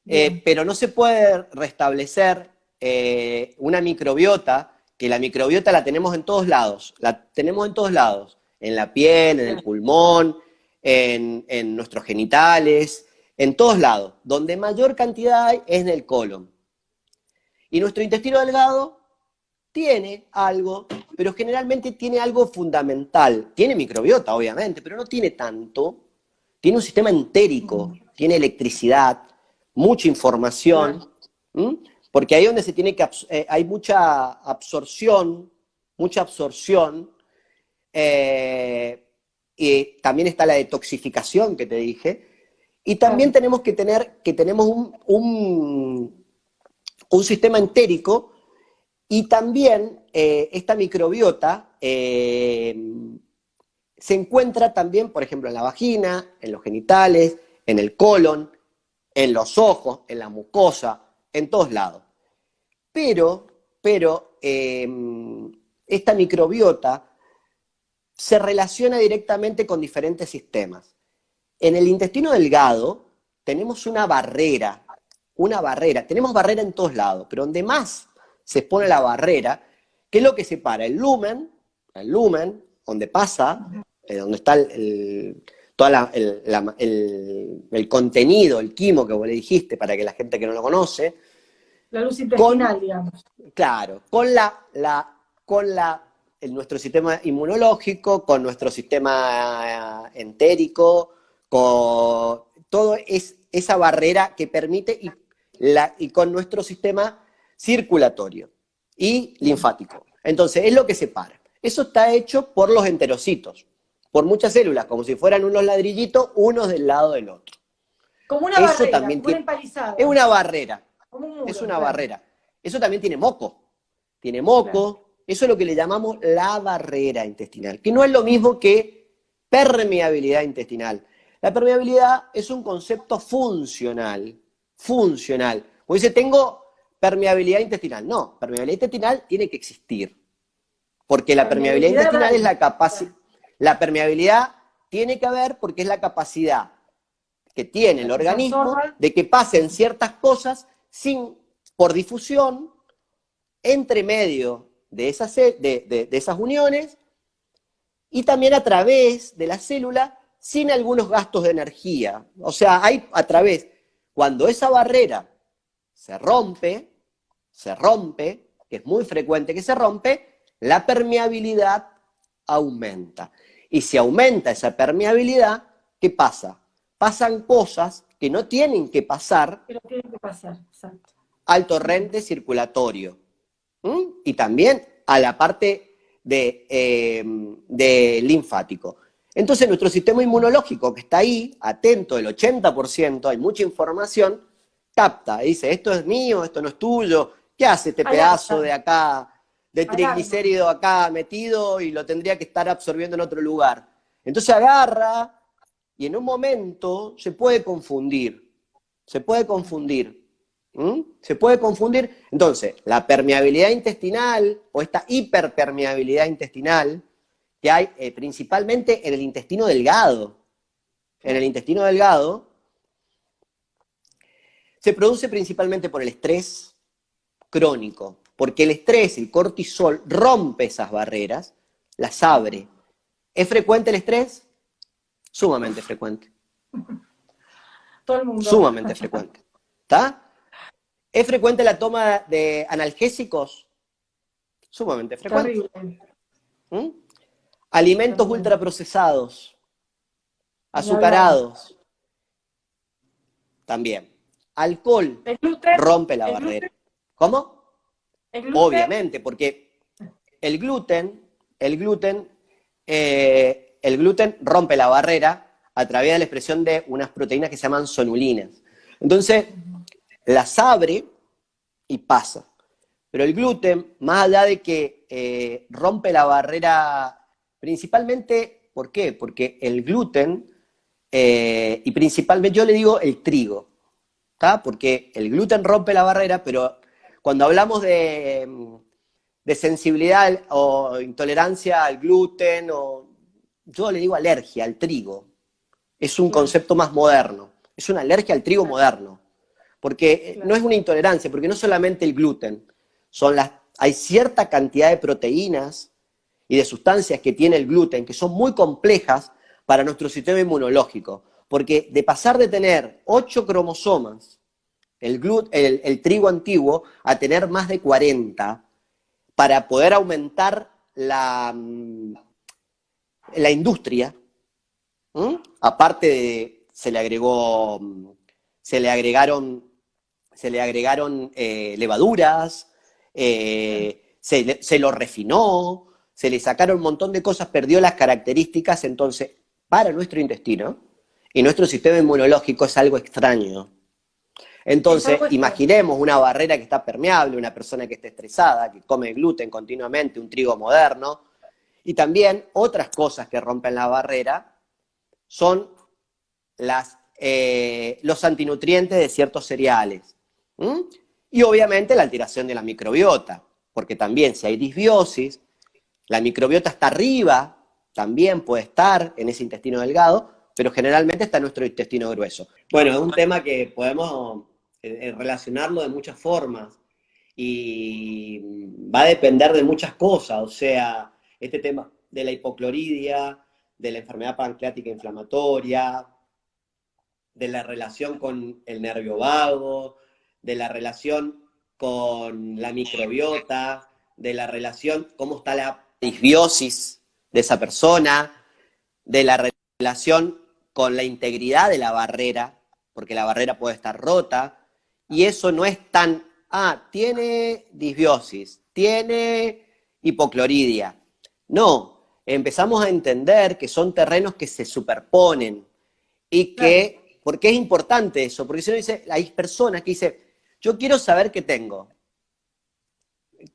Pero no se puede restablecer una microbiota, que la microbiota la tenemos en todos lados, en la piel, en el pulmón, en nuestros genitales, en todos lados. Donde mayor cantidad hay es en el colon. Y nuestro intestino delgado tiene algo, pero generalmente tiene algo fundamental. Tiene microbiota, obviamente, pero no tiene tanto. Tiene un sistema entérico, tiene electricidad, mucha información, porque ahí donde se tiene que hay mucha absorción, y también está la detoxificación que te dije, y también tenemos que tenemos un sistema entérico, y también esta microbiota se encuentra también, por ejemplo, en la vagina, en los genitales, en el colon, en los ojos, en la mucosa, en todos lados. Pero esta microbiota se relaciona directamente con diferentes sistemas. En el intestino delgado tenemos una barrera, tenemos barrera en todos lados, pero donde más se expone la barrera, ¿qué es lo que separa? El lumen, donde pasa, donde está el contenido, el quimo que vos le dijiste, para que la gente que no lo conoce. La luz intestinal, digamos. Claro, con nuestro sistema inmunológico, con nuestro sistema entérico, con todo esa barrera que permite, y con nuestro sistema circulatorio y linfático. Entonces, es lo que separa. Eso está hecho por los enterocitos, por muchas células, como si fueran unos ladrillitos, unos del lado del otro. Como una barrera, como una empalizada. Es una barrera. Como un muro, es una claro. barrera. Eso también tiene moco. Tiene moco. Eso es lo que le llamamos la barrera intestinal, que no es lo mismo que permeabilidad intestinal. La permeabilidad es un concepto funcional. Funcional. Como dice, tengo permeabilidad intestinal. No, permeabilidad intestinal tiene que existir. Porque la permeabilidad Permeabilidad intestinal es hay. la capacidad. La permeabilidad tiene que haber porque es la capacidad que tiene el Para que se organismo absorba. de que pasen ciertas cosas por difusión entre medio de de esas uniones y también a través de la célula sin algunos gastos de energía. O sea, hay a través, cuando esa barrera se rompe, que es muy frecuente que se rompe, la permeabilidad aumenta. Y si aumenta esa permeabilidad, ¿qué pasa? Pasan cosas que no tienen que pasar Pero tiene que pasar, exacto. al torrente circulatorio. Y también a la parte de linfático. Entonces nuestro sistema inmunológico que está ahí, atento, el 80%, hay mucha información, capta, dice, esto es mío, esto no es tuyo, ¿qué hace este pedazo de acá, de Alarma. triglicérido acá metido y lo tendría que estar absorbiendo en otro lugar? Entonces agarra y en un momento se puede confundir, se puede confundir. Se puede confundir. Entonces, la permeabilidad intestinal o esta hiperpermeabilidad intestinal que hay principalmente en el intestino delgado. En el intestino delgado se produce principalmente por el estrés crónico, porque el estrés, el cortisol, rompe esas barreras, las abre. ¿Es frecuente el estrés? Sumamente frecuente. Todo el mundo. Sumamente frecuente. ¿Está? ¿Es frecuente la toma de analgésicos? Sumamente frecuente. Terrible. ¿Mm? Alimentos Terrible. ultraprocesados, Ni hablar. azucarados, también. Alcohol El gluten. rompe la El barrera. gluten. ¿Cómo? El gluten. Obviamente, porque el gluten, el gluten, el gluten rompe la barrera a través de la expresión de unas proteínas que se llaman sonulinas. Entonces, las abre y pasa. Pero el gluten, más allá de que rompe la barrera, principalmente, ¿por qué? Porque el gluten, y principalmente yo le digo el trigo, ¿está? Porque el gluten rompe la barrera, pero cuando hablamos de sensibilidad o intolerancia al gluten, yo le digo alergia al trigo. Es un concepto más moderno, es una alergia al trigo moderno. Porque no es una intolerancia, porque no solamente el gluten, hay cierta cantidad de proteínas y de sustancias que tiene el gluten que son muy complejas para nuestro sistema inmunológico. Porque de pasar de tener 8 cromosomas, el trigo antiguo, a tener más de 40, para poder aumentar la industria, aparte de, se le agregaron levaduras, se lo refinó, se le sacaron un montón de cosas, perdió las características, entonces para nuestro intestino y nuestro sistema inmunológico es algo extraño. Entonces, imaginemos una barrera que está permeable, una persona que esté estresada, que come gluten continuamente, un trigo moderno, y también otras cosas que rompen la barrera son los antinutrientes de ciertos cereales. Y obviamente la alteración de la microbiota, porque también si hay disbiosis, la microbiota está arriba, también puede estar en ese intestino delgado, pero generalmente está en nuestro intestino grueso. Bueno, es un tema que podemos relacionarlo de muchas formas y va a depender de muchas cosas, o sea, este tema de la hipocloridia, de la enfermedad pancreática inflamatoria, de la relación con el nervio vago, de la relación con la microbiota, de la relación, cómo está la disbiosis de esa persona, de la relación con la integridad de la barrera, porque la barrera puede estar rota, y eso no es tan, tiene disbiosis, tiene hipocloridia. No, empezamos a entender que son terrenos que se superponen y que, ¿por qué es importante eso? Porque si uno dice, hay personas que dicen, yo quiero saber qué tengo.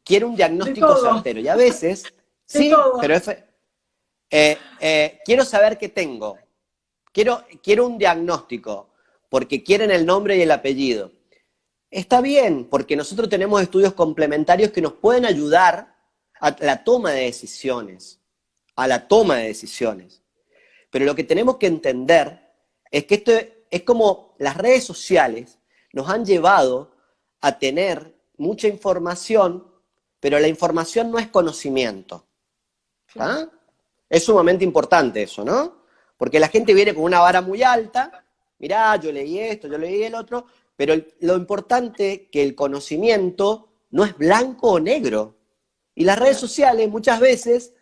Quiero un diagnóstico certero. Y a veces, sí, pero quiero saber qué tengo. Quiero un diagnóstico, porque quieren el nombre y el apellido. Está bien, porque nosotros tenemos estudios complementarios que nos pueden ayudar a la toma de decisiones. A la toma de decisiones. Pero lo que tenemos que entender es que esto es como las redes sociales nos han llevado a tener mucha información, pero la información no es conocimiento. ¿Ah? Es sumamente importante eso, ¿no? Porque la gente viene con una vara muy alta, mirá, yo leí esto, yo leí el otro, pero lo importante es que el conocimiento no es blanco o negro. Y las redes sociales muchas veces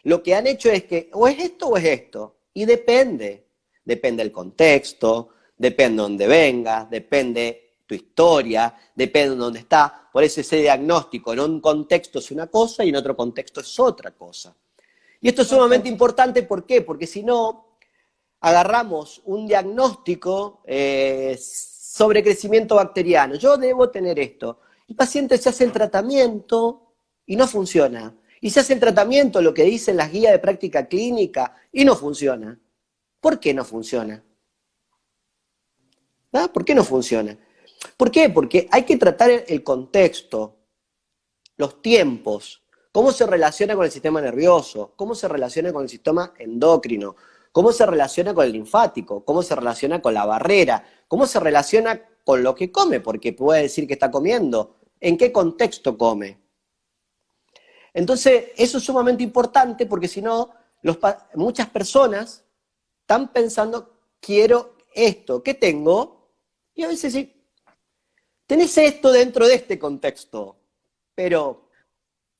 lo que han hecho es que o es esto o es esto. Y depende. Depende el contexto, depende de dónde vengas, depende tu historia, depende de dónde estás. Por eso ese diagnóstico en un contexto es una cosa y en otro contexto es otra cosa. Y esto es sumamente importante, ¿por qué? Porque si no, agarramos un diagnóstico sobre crecimiento bacteriano. Yo debo tener esto. El paciente se hace el tratamiento y no funciona. Y se hace el tratamiento, lo que dicen las guías de práctica clínica, y no funciona. ¿Por qué no funciona? ¿Ah? ¿Por qué no funciona? ¿Por qué? Porque hay que tratar el contexto, los tiempos, cómo se relaciona con el sistema nervioso, cómo se relaciona con el sistema endocrino, cómo se relaciona con el linfático, cómo se relaciona con la barrera, cómo se relaciona con lo que come, porque puede decir que está comiendo, en qué contexto come. Entonces, eso es sumamente importante porque si no, muchas personas están pensando, quiero esto, ¿qué tengo? Y a veces sí, tenés esto dentro de este contexto, pero...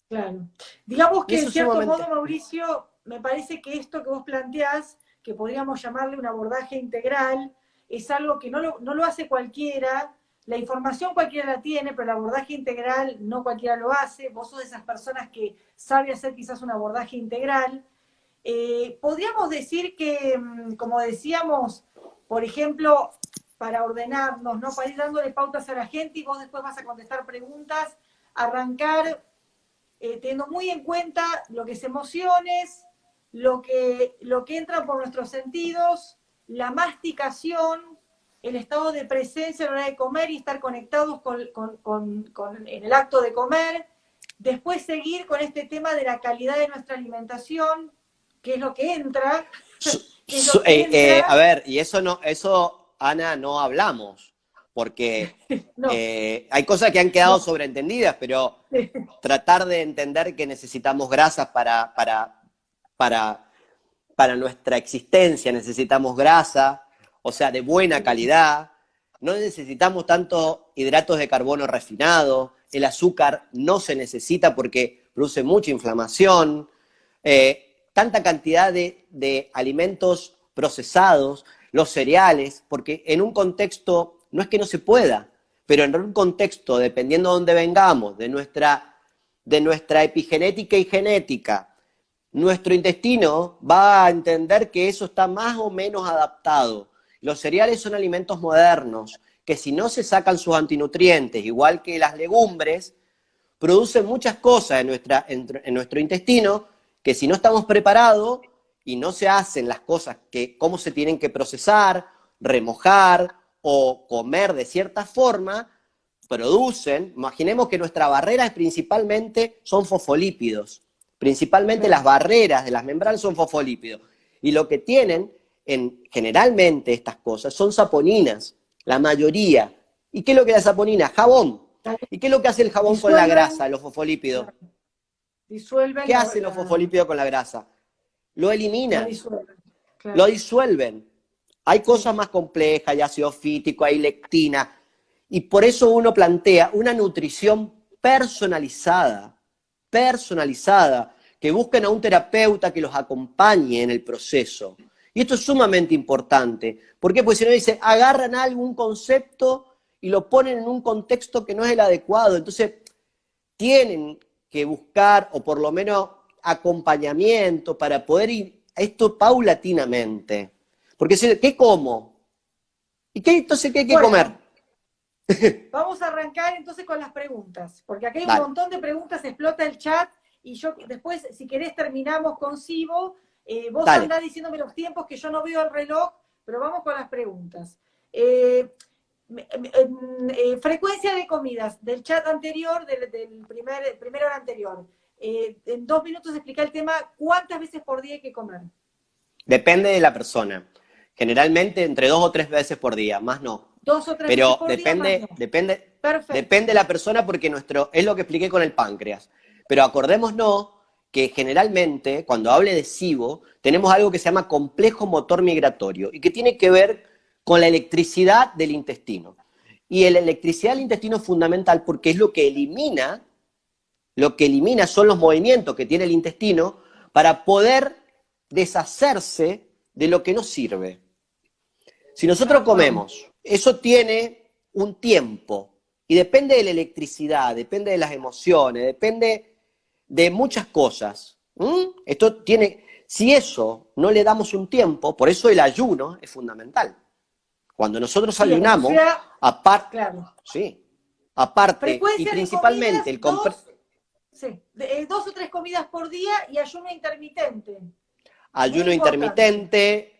Claro. Digamos que en cierto modo, Mauricio, me parece que esto que vos planteás, que podríamos llamarle un abordaje integral, es algo que no lo hace cualquiera. La información cualquiera la tiene, pero el abordaje integral no cualquiera lo hace. Vos sos de esas personas que sabe hacer quizás un abordaje integral. Podríamos decir que, como decíamos, por ejemplo, para ordenarnos, ¿no? Para ir dándole pautas a la gente y vos después vas a contestar preguntas, arrancar teniendo muy en cuenta lo que es emociones, lo que entra por nuestros sentidos, la masticación, el estado de presencia a la hora de comer y estar conectados en el acto de comer. Después seguir con este tema de la calidad de nuestra alimentación, que es lo que entra. A ver, y eso, Ana, no hablamos, porque no. Hay cosas que han quedado sobreentendidas, pero tratar de entender que necesitamos grasas para nuestra existencia, necesitamos grasa, o sea, de buena calidad, no necesitamos tanto hidratos de carbono refinados, el azúcar no se necesita porque produce mucha inflamación, tanta cantidad de alimentos procesados, los cereales, porque en un contexto, no es que no se pueda, pero en un contexto, dependiendo de dónde vengamos, de nuestra epigenética y genética, nuestro intestino va a entender que eso está más o menos adaptado. Los cereales son alimentos modernos, que si no se sacan sus antinutrientes, igual que las legumbres, producen muchas cosas en nuestro intestino, que si no estamos preparados y no se hacen las cosas cómo se tienen que procesar, remojar o comer de cierta forma, producen, imaginemos que nuestra barrera principalmente son fosfolípidos, principalmente las barreras de las membranas son fosfolípidos, y lo que tienen generalmente estas cosas son saponinas, la mayoría. ¿Y qué es lo que da saponina? Jabón. ¿Y qué es lo que hace el jabón con la grasa, los fosfolípidos? ¿Qué hacen los fosfolípidos con la grasa? Lo eliminan, lo disuelven. Hay cosas más complejas, hay ácido fítico, hay lectina, y por eso uno plantea una nutrición personalizada, que busquen a un terapeuta que los acompañe en el proceso. Y esto es sumamente importante. ¿Por qué? Porque si no dice, agarran algún concepto y lo ponen en un contexto que no es el adecuado. Entonces, tienen que buscar, o por lo menos acompañamiento, para poder ir a esto paulatinamente. Porque si, ¿qué como? ¿Y entonces qué hay que comer? Vamos a arrancar entonces con las preguntas, porque aquí hay un Dale, montón de preguntas, explota el chat, y yo después, si querés, terminamos con Sibo. Vos dale. andá diciéndome los tiempos, que yo no veo el reloj, pero vamos con las preguntas. Eh, frecuencia de comidas del chat anterior, del primer hora anterior. En 2 minutos explica el tema, ¿cuántas veces por día hay que comer? Depende de la persona. Generalmente entre 2 o 3 veces por día, más no. 2 o 3 veces Pero por día, más no. Perfecto. depende de la persona porque es lo que expliqué con el páncreas. Pero acordémonos que generalmente, cuando hable de SIBO, tenemos algo que se llama complejo motor migratorio y que tiene que ver con la electricidad del intestino. Y la electricidad del intestino es fundamental porque es lo que elimina son los movimientos que tiene el intestino para poder deshacerse de lo que no sirve. Si nosotros comemos, eso tiene un tiempo y depende de la electricidad, depende de las emociones, depende de muchas cosas. Esto tiene, si eso no le damos un tiempo, por eso el ayuno es fundamental. Cuando nosotros ayunamos, aparte, claro. sí, aparte y Frecuencia principalmente de comidas, 2 o 3 comidas por día y ayuno intermitente. ayuno intermitente,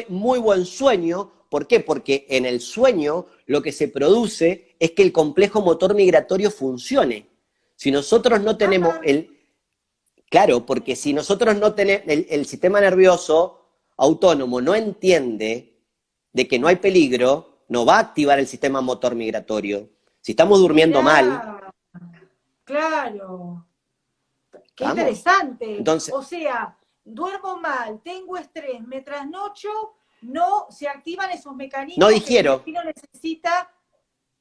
muy buen sueño. ¿Por qué? Porque en el sueño lo que se produce es que el complejo motor migratorio funcione. Si nosotros no tenemos Claro, porque si nosotros no tenemos el sistema nervioso autónomo no entiende de que no hay peligro, no va a activar el sistema motor migratorio. Si estamos durmiendo mal. Claro. Qué ¿Vamos? interesante. Entonces, o sea, duermo mal, tengo estrés, me trasnocho, no se activan esos mecanismos no digiero. que el intestino necesita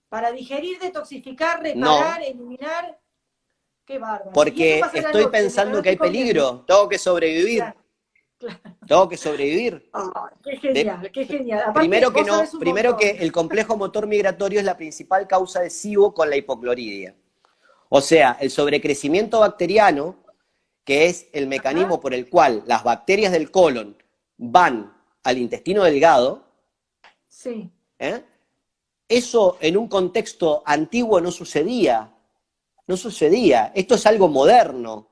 para digerir, detoxificar, reparar, eliminar. Qué bárbaro. Porque estoy pensando que hay peligro, tengo que sobrevivir. Claro. Tengo que sobrevivir. Qué genial, qué genial. Aparte, primero que el complejo motor migratorio es la principal causa de SIBO con la hipocloridia. O sea, el sobrecrecimiento bacteriano, que es el mecanismo por el cual las bacterias del colon van al intestino delgado, sí. Eso en un contexto antiguo no sucedía. No sucedía. Esto es algo moderno.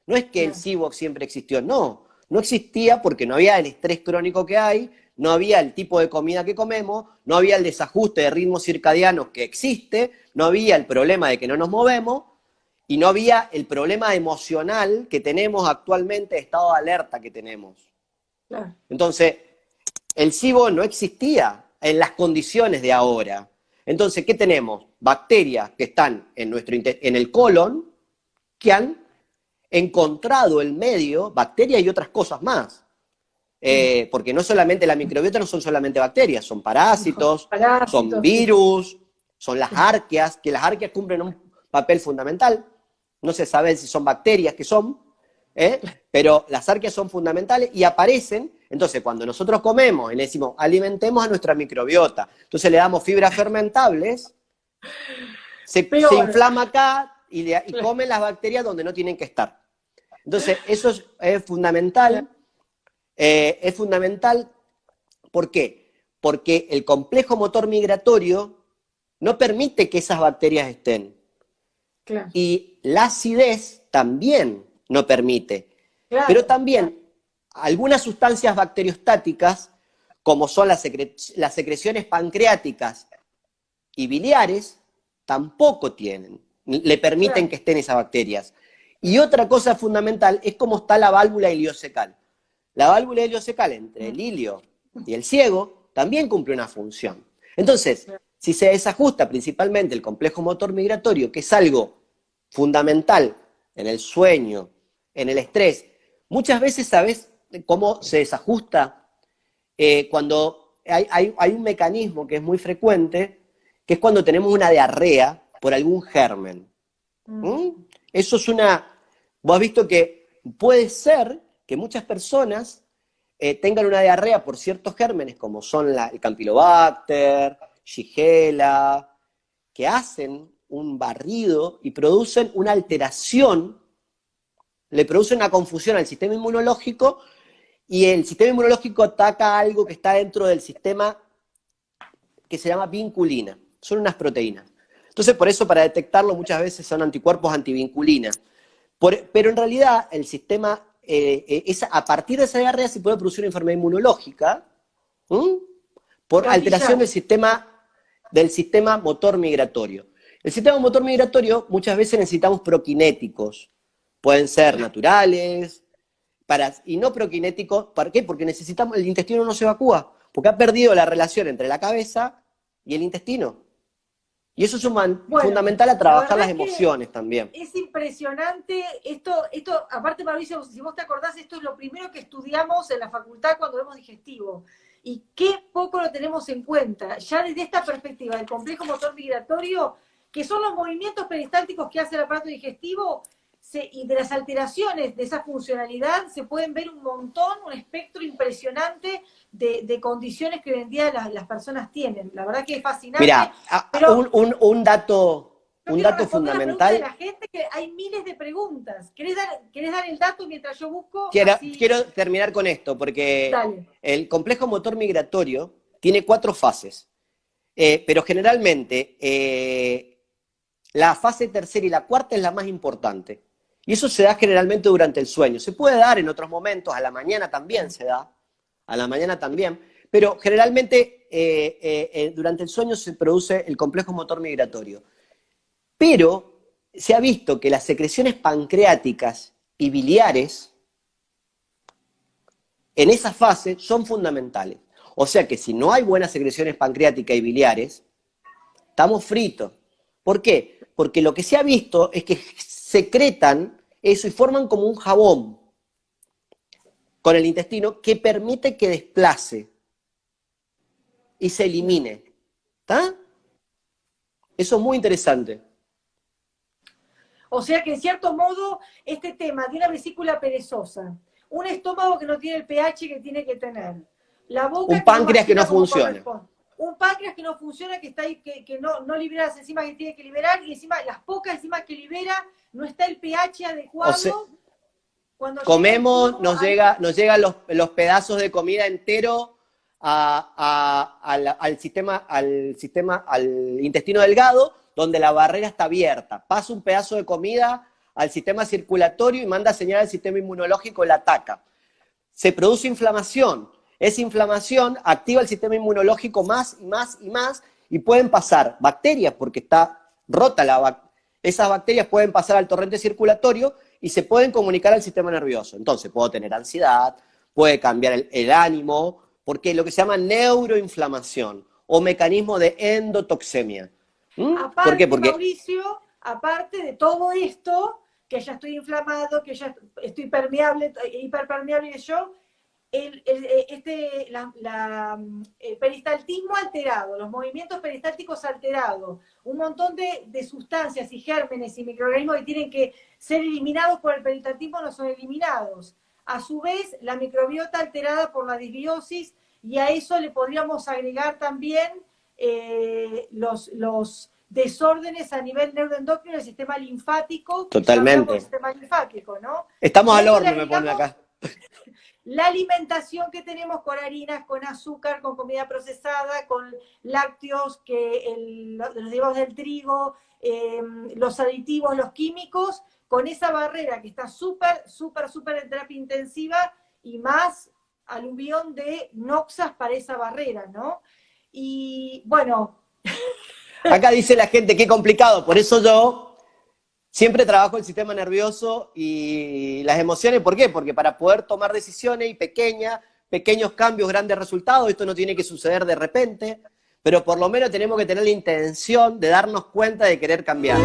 No es que el SIBO siempre existió, no. No existía porque no había el estrés crónico que hay, no había el tipo de comida que comemos, no había el desajuste de ritmos circadianos que existe, no había el problema de que no nos movemos y no había el problema emocional que tenemos actualmente, estado de alerta que tenemos. Claro. Entonces, el SIBO no existía en las condiciones de ahora. Entonces, ¿qué tenemos? Bacterias que están en el colon que han encontrado el medio, bacterias y otras cosas más. Porque no solamente la microbiota no son solamente bacterias, son parásitos, son virus, son las arqueas, que las arqueas cumplen un papel fundamental. No se sabe si son bacterias que son, pero las arqueas son fundamentales y aparecen. Entonces, cuando nosotros comemos y le decimos, alimentemos a nuestra microbiota, entonces le damos fibras fermentables, se inflama acá y comen las bacterias donde no tienen que estar. Entonces, eso es fundamental. Es fundamental, ¿por qué? Porque el complejo motor migratorio no permite que esas bacterias estén. Claro. Y la acidez también no permite. Claro. Pero también algunas sustancias bacteriostáticas, como son las secreciones pancreáticas y biliares, tampoco le permiten que estén esas bacterias. Y otra cosa fundamental es cómo está la válvula iliocecal. La válvula iliocecal entre el ilio y el ciego también cumple una función. Entonces, si se desajusta principalmente el complejo motor migratorio, que es algo fundamental en el sueño, en el estrés, muchas veces, ¿sabes cómo se desajusta? Cuando hay un mecanismo que es muy frecuente, que es cuando tenemos una diarrea por algún germen. Eso es Vos has visto que puede ser que muchas personas tengan una diarrea por ciertos gérmenes, como son el Campylobacter, Shigella, que hacen un barrido y producen una alteración, le producen una confusión al sistema inmunológico, y el sistema inmunológico ataca algo que está dentro del sistema que se llama vinculina. son unas proteínas. Entonces, por eso para detectarlo muchas veces son anticuerpos antivinculina. Pero en realidad el sistema, a partir de esa diarrea se puede producir una enfermedad inmunológica, ¿m? Por alteración del sistema motor migratorio. El sistema motor migratorio muchas veces necesitamos proquinéticos. Pueden ser naturales, y no proquinéticos. ¿Para qué? Porque el intestino no se evacúa, porque ha perdido la relación entre la cabeza y el intestino. Y eso es fundamental a trabajar las emociones también. Es impresionante esto, aparte, Mauricio, si vos te acordás, esto es lo primero que estudiamos en la facultad cuando vemos digestivo. Y qué poco lo tenemos en cuenta. Ya desde esta perspectiva del complejo motor migratorio, que son los movimientos peristálticos que hace el aparato digestivo, y de las alteraciones de esa funcionalidad se pueden ver un montón, un espectro impresionante de condiciones que hoy en día las personas tienen. La verdad que es fascinante. Mira, un dato fundamental. De la gente, que hay miles de preguntas. ¿Querés dar el dato mientras yo busco? Quiero terminar con esto, porque el complejo motor migratorio tiene 4 fases, pero generalmente la fase tercera y la cuarta es la más importante. Y eso se da generalmente durante el sueño. Se puede dar en otros momentos, a la mañana también se da, pero generalmente durante el sueño se produce el complejo motor migratorio. Pero se ha visto que las secreciones pancreáticas y biliares en esa fase son fundamentales. O sea que si no hay buenas secreciones pancreáticas y biliares, estamos fritos. ¿Por qué? Porque lo que se ha visto es que secretan eso y forman como un jabón con el intestino que permite que desplace y se elimine. ¿Está? Eso es muy interesante. O sea que en cierto modo este tema de una vesícula perezosa, un estómago que no tiene el pH que tiene que tener, la boca un páncreas que no funciona. Un páncreas que no funciona, que está ahí, que no libera las enzimas que tiene que liberar, y encima las pocas enzimas que libera, no está el pH adecuado. O sea, cuando comemos, nos llegan los pedazos de comida entero al intestino delgado, donde la barrera está abierta. Pasa un pedazo de comida al sistema circulatorio y manda señal al sistema inmunológico, la ataca. Se produce inflamación. Esa inflamación activa el sistema inmunológico más y más y más, y pueden pasar bacterias, porque está rota esas bacterias pueden pasar al torrente circulatorio y se pueden comunicar al sistema nervioso. Entonces puedo tener ansiedad, puede cambiar el ánimo, porque lo que se llama neuroinflamación o mecanismo de endotoxemia. Aparte, ¿Por qué? Porque, Mauricio, aparte de todo esto, que ya estoy inflamado, que ya estoy permeable, hiperpermeable y yo, el peristaltismo alterado, los movimientos peristálticos alterados, un montón de sustancias y gérmenes y microorganismos que tienen que ser eliminados por el peristaltismo no son eliminados. A su vez, la microbiota alterada por la disbiosis, y a eso le podríamos agregar también los desórdenes a nivel neuroendocrino del sistema linfático. Totalmente. El sistema linfático, ¿no? Estamos al horno, me pone acá. La alimentación que tenemos con harinas, con azúcar, con comida procesada, con lácteos, los derivados del trigo, los aditivos, los químicos, con esa barrera que está súper en terapia intensiva, y más aluvión de noxas para esa barrera, ¿no? Y bueno. Acá dice la gente, qué complicado, por eso yo siempre trabajo el sistema nervioso y las emociones. ¿Por qué? Porque para poder tomar decisiones y pequeños cambios, grandes resultados, esto no tiene que suceder de repente, pero por lo menos tenemos que tener la intención de darnos cuenta de querer cambiar.